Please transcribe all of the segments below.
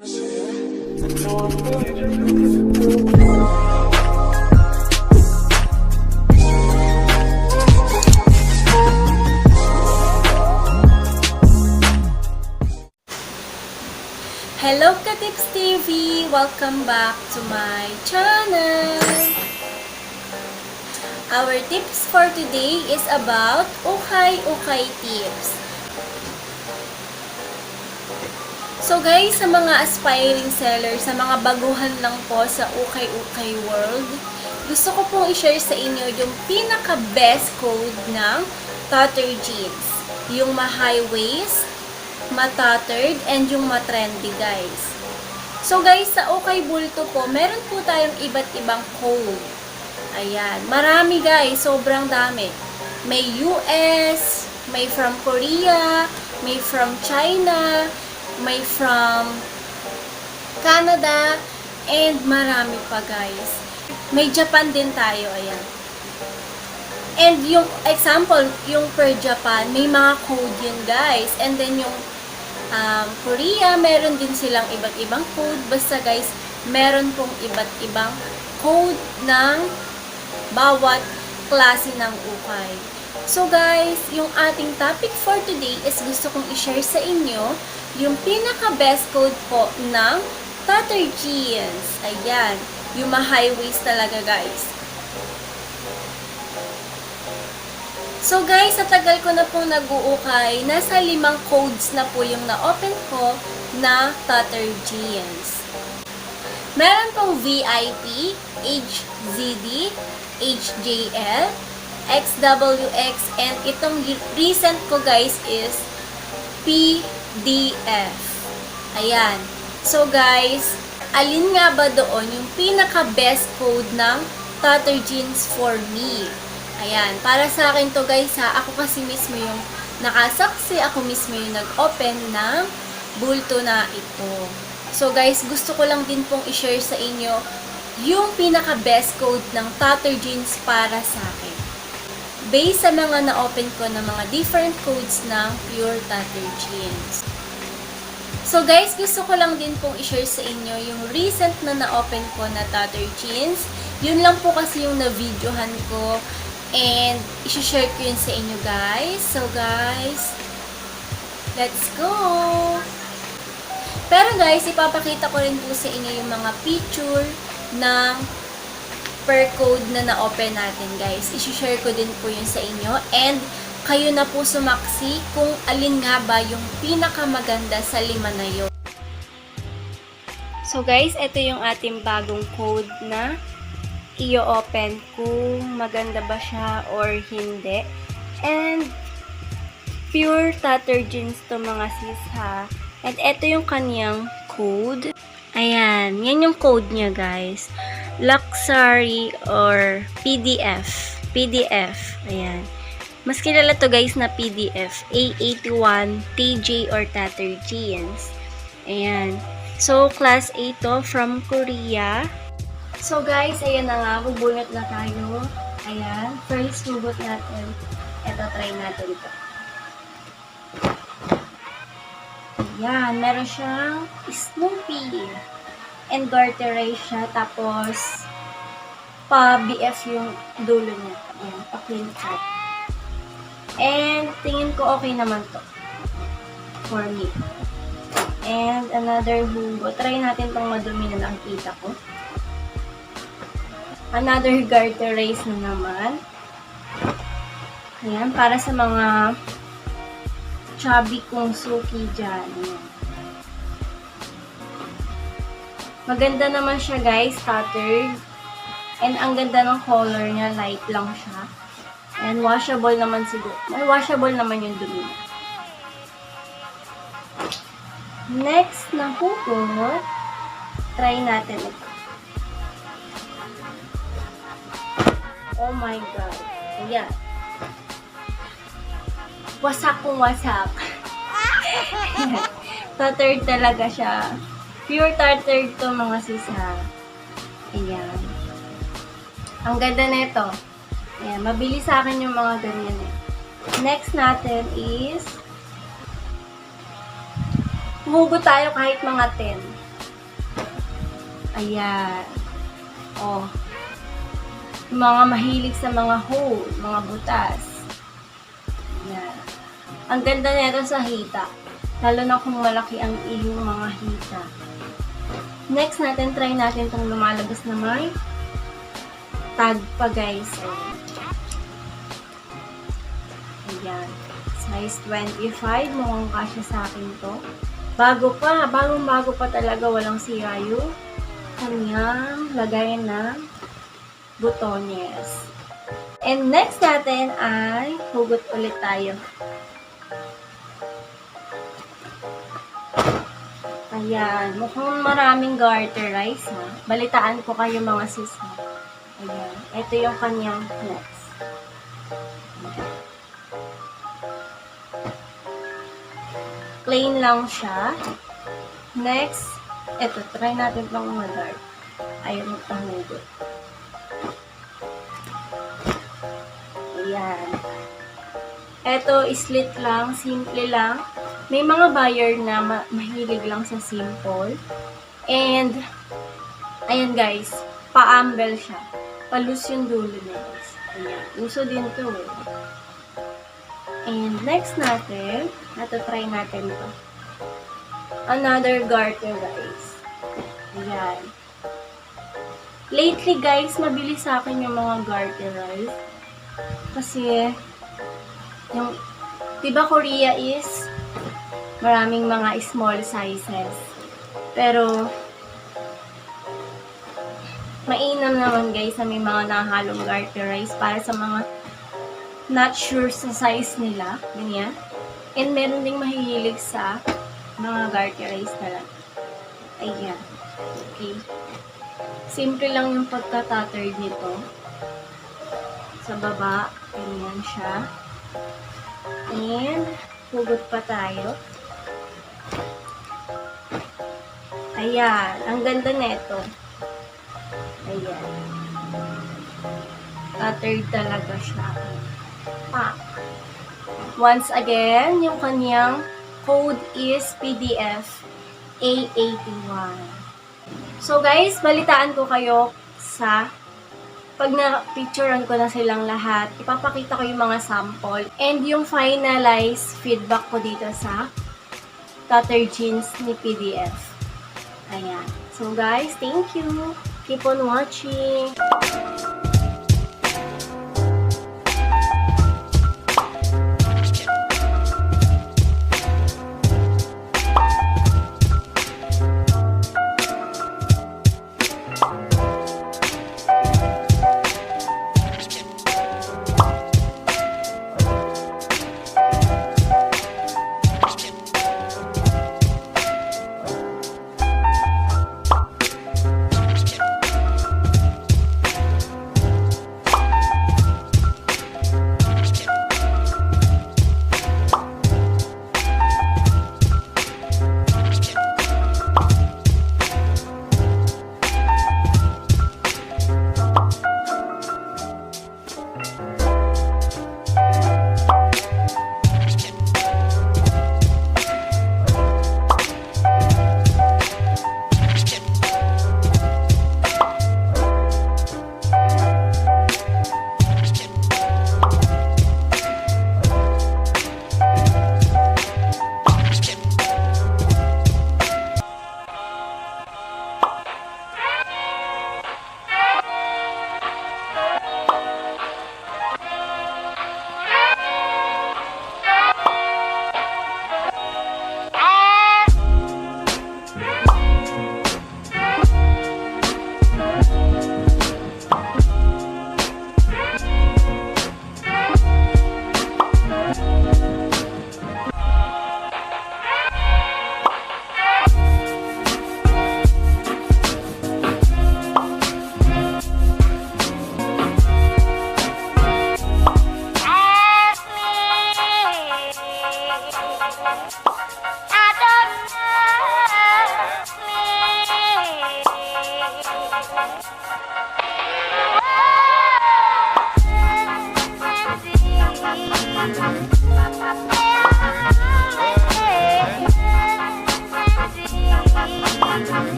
Hello Katips TV! Welcome back to my channel! Our tips for today is about ukay tips. So guys, sa mga aspiring sellers, sa mga baguhan lang po sa ukay world, gusto ko pong i-share sa inyo yung pinaka-best code ng tattered jeans. Yung ma-high waist, ma-tattered, and yung ma-trendy, guys. So, guys, sa ukay bulto po, meron po tayong iba't ibang code. Ayan. Marami, guys. Sobrang dami. May US, may from Korea, may from China, may from Canada, and marami pa, guys. May Japan din tayo, ayan. And yung example, yung per Japan, may mga code yun, guys. And then yung Korea, meron din silang iba't ibang code. Basta guys, meron pong iba't ibang code ng bawat klase ng ukay. So guys, yung ating topic for today is gusto kong i-share sa inyo yung pinaka-best code po ng tattered jeans. Ayan, yung ma-high waist talaga, guys. So guys, sa tagal ko na pong nag-uukay, nasa 5 codes na po yung na-open ko na tattered jeans. Meron pong VIP, HZD, HJL, XWX, and itong recent ko guys is PDF. Ayan. So guys, alin nga ba doon yung pinaka-best code ng tattered jeans for me? Ayan, para sa akin to guys ha, ako kasi mismo yung nakasaksi, ako mismo yung nag-open ng bulto na ito. So guys, gusto ko lang din pong i-share sa inyo yung pinaka-best code ng tattered jeans para sa akin. Based sa mga na-open ko na mga different codes ng pure tattered jeans. So guys, gusto ko lang din pong i-share sa inyo yung recent na na-open ko na tattered jeans. Yun lang po kasi yung na-videohan ko. And, isi-share ko yun sa inyo, guys. So, guys, let's go! Pero, guys, ipapakita ko rin po sa inyo yung mga picture ng per code na na-open natin, guys. Isi-share ko din po yun sa inyo. And, kayo na po sumaksi kung alin nga ba yung pinakamaganda sa 5 na yun. So, guys, ito yung ating bagong code na i-open kung maganda ba siya or hindi. And pure tattered jeans to mga sis ha. And ito yung kanyang code. Ayan, yan yung code niya guys. Luxury or PDF. PDF. Ayan. Mas kilala to guys na PDF. A81 TJ or tattered jeans. Ayan. So class A to from Korea. So guys, ayan na nga, bubunot na tayo. Ayan, first hugot natin. Ito, try natin ito. Ayan, meron siyang Snoopy. And garteray siya, tapos pa-BF yung dulo niya. Ayan, pa-clean cut. And tingin ko okay naman to. For me. And another hugot. Try natin itong madumi na nakikita ko. Another garter race na naman. Ayan, para sa mga chubby kong suki dyan. Ayan. Maganda naman siya guys, tattered. And ang ganda ng color niya, light lang siya. And washable naman siguro. May washable naman yung dumi. Next na hugot, try natin ito. Oh my God. Ayan. Wasak kung wasak. Tattered talaga siya. Pure tattered to mga sisa. Ayan. Ang ganda na ito. Ayan. Mabili sa akin yung mga ganyan eh. Next natin is Hugot tayo kahit mga 10. Ayan. Oh. Mga mahilig sa mga hole, mga butas. Ayan. Ang ganda nito sa hita. Lalo na kung malaki ang iyong mga hita. Next natin, try natin itong lumalabas na may tag pa guys. Ayan. Size 25. Mukhang kasya sa akin to. Bago pa. Bagong-bago pa talaga. Walang sira yung kanyang lagayan ng butones. And next natin ay hugot ulit tayo. Ayan. Mukhang maraming garterize ha. Balitaan ko kayo mga sis ha. Ayan. Ito yung kanyang next. Plain lang siya. Next, ito. Try natin pang mga dark. Ayaw magpahugot. Ayan. Ito, slit lang. Simple lang. May mga buyer na mahilig lang sa simple. And, ayan guys, pa-amble siya. Palus yung dulo niya guys. Ayan. Uso din to. And next natin, try natin to. Another garter guys. Ayan. Lately guys, mabilis sa akin yung mga garterize. Kasi, yung, diba Korea is maraming mga small sizes. Pero, mainam naman guys na may mga nahalong garterize para sa mga not sure sa size nila. Ganyan. And meron ding mahihilig sa mga garterize talaga. Ayan. Okay. Simple lang yung pagka-tattered nito. Sa baba, ganyan siya. And, hugot pa tayo. Ayan. Ang ganda nito. Ayan. Tattered talaga siya. Once again, yung kanyang code is PDF A81. So guys, balitaan ko kayo sa pag na-picturean ko na silang lahat, ipapakita ko yung mga sample and yung finalized feedback ko dito sa tattered jeans ni PDF. Ayan. So guys, thank you. Keep on watching.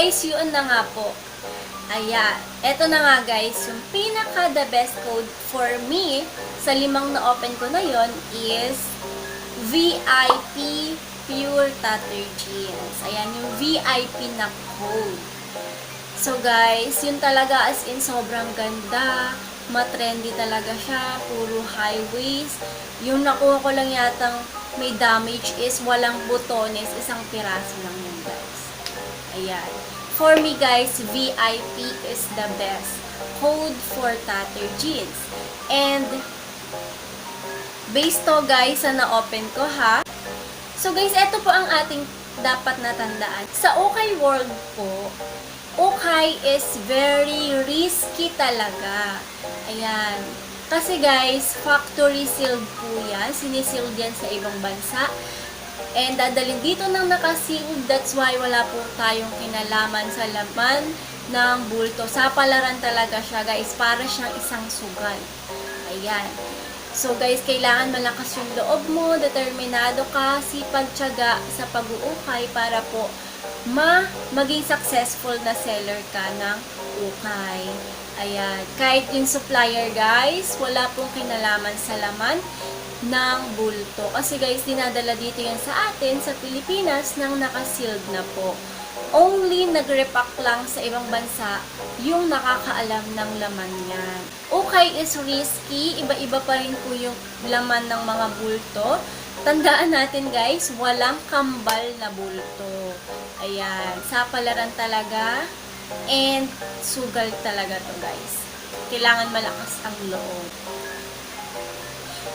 guys, yun na nga po. Ayan. Eto na nga guys, yung pinaka-the best code for me sa 5 na open ko na yon is VIP Pure Tattered Jeans. Ayan, yung VIP na code. So guys, yun talaga as in sobrang ganda. Matrendy talaga siya. Puro high waist. Yung nakuha ko lang yatang may damage is walang butones. Isang piraso lang yun guys. Ayan. For me guys, VIP is the best code for tattered jeans. And based to guys sa na-open ko ha. So guys, ito po ang ating dapat natandaan. Sa UKAY world po, UKAY is very risky talaga. Ayan. Kasi guys, factory sealed po yan. Sinisealed yan sa ibang bansa. And dadalhin dito ng nakasealed. That's why wala po tayong kinalaman sa laman ng bulto. Sapalaran talaga siya guys. Para siyang isang sugal. Ayan. So guys, kailangan malakas yung loob mo, determinado ka, sipag-tiyaga sa pag-uukay para po maging successful na seller ka ng ukay. Ayan. Kahit yung supplier guys, wala pong kinalaman sa laman ng bulto. Kasi guys, dinadala dito yan sa atin, sa Pilipinas, nang nakasealed na po. Only nag-repack lang sa ibang bansa yung nakakaalam ng laman yan. UKAY is risky. Iba-iba pa rin po yung laman ng mga bulto. Tandaan natin guys, walang kambal na bulto. Ayan. Sapalaran talaga. And sugal talaga to guys. Kailangan malakas ang loob.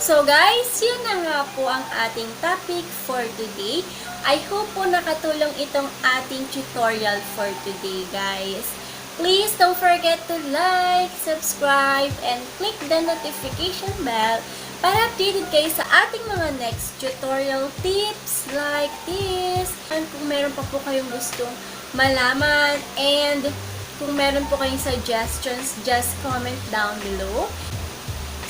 So guys, yun na nga po ang ating topic for today. I hope po nakatulong itong ating tutorial for today guys. Please don't forget to like, subscribe, and click the notification bell para updated kayo sa ating mga next tutorial tips like this. And kung meron pa po kayong gustong malaman and kung meron po kayong suggestions, just comment down below.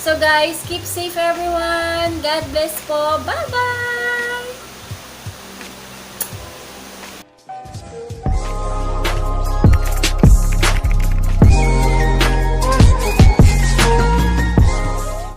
So guys, keep safe everyone. God bless po. Bye-bye!